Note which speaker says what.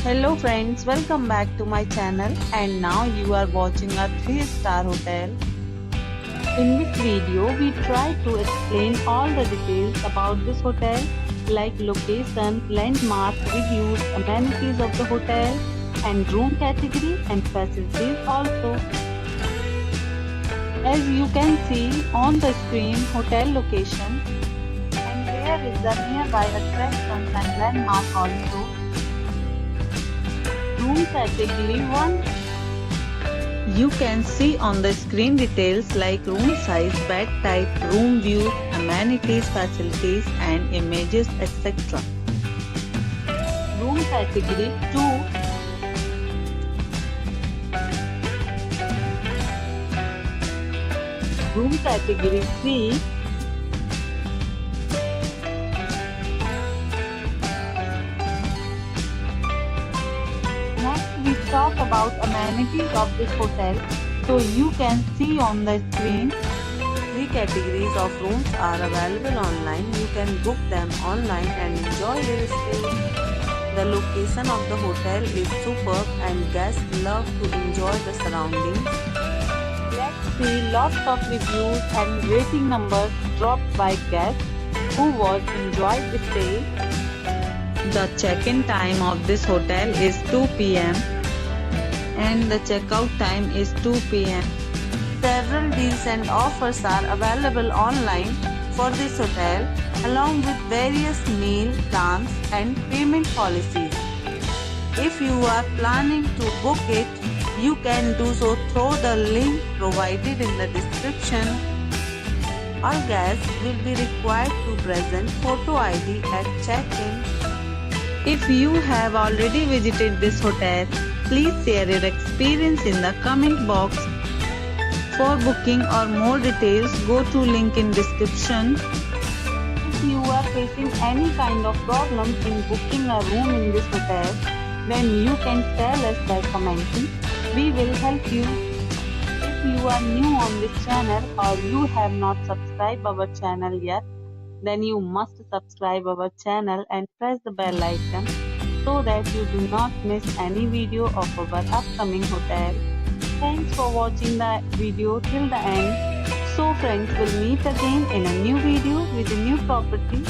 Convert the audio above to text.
Speaker 1: Hello friends, welcome back to my channel and now you are watching a 3-star hotel. In this video, we try to explain all the details about this hotel like location, landmark, reviews, amenities of the hotel and room category and facilities also. As you can see on the screen, hotel location and there is the nearby attractions and landmark also. Room category 1. You can see on the screen details like room size, bed type, room view, amenities, facilities and images etc. Room category 2. Room category 3. We talk about amenities of this hotel. So you can see on the screen 3 categories of rooms are available online. You can book them online and enjoy your stay. The location of the hotel is superb and guests love to enjoy the surroundings. Let's see lots of reviews and rating numbers dropped by guests who was enjoyed the stay. The check-in time of this hotel is 2 p.m. and the checkout time is 2 p.m. Several deals and offers are available online for this hotel along with various meal plans and payment policies. If you are planning to book it, you can do so through the link provided in the description. All guests will be required to present photo ID at check-in. If you have already visited this hotel, please share your experience in the comment box. For booking or more details, go to link in description. If you are facing any kind of problem in booking a room in this hotel, then you can tell us by commenting. We will help you. If you are new on this channel or you have not subscribed our channel yet, then you must subscribe our channel and press the bell icon so that you do not miss any video of our upcoming hotel. Thanks for watching the video till the end. So friends, will meet again in a new video with a new property.